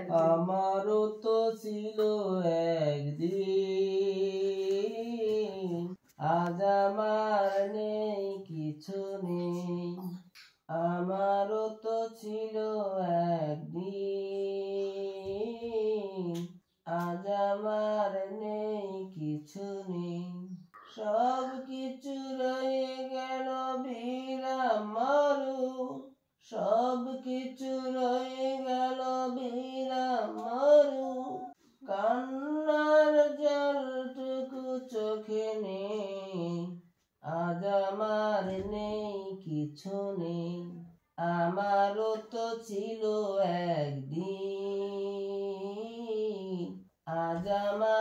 আমারও তো ছিল একদিন, আজ আমার নেই, কিছু নেই। আমারও তো ছিল একদিন, আজ আমার নেই, কিছু নেই। সব কিছু রয়ে গেল বিরাম মরু, সব কিছু রয়ে গেল বিরাম মরু। কান্নার জলটুকু চোখে নেই, আজ আমার নেই, কিছু নেই। আমারও তো ছিল একদিন, আজ আমার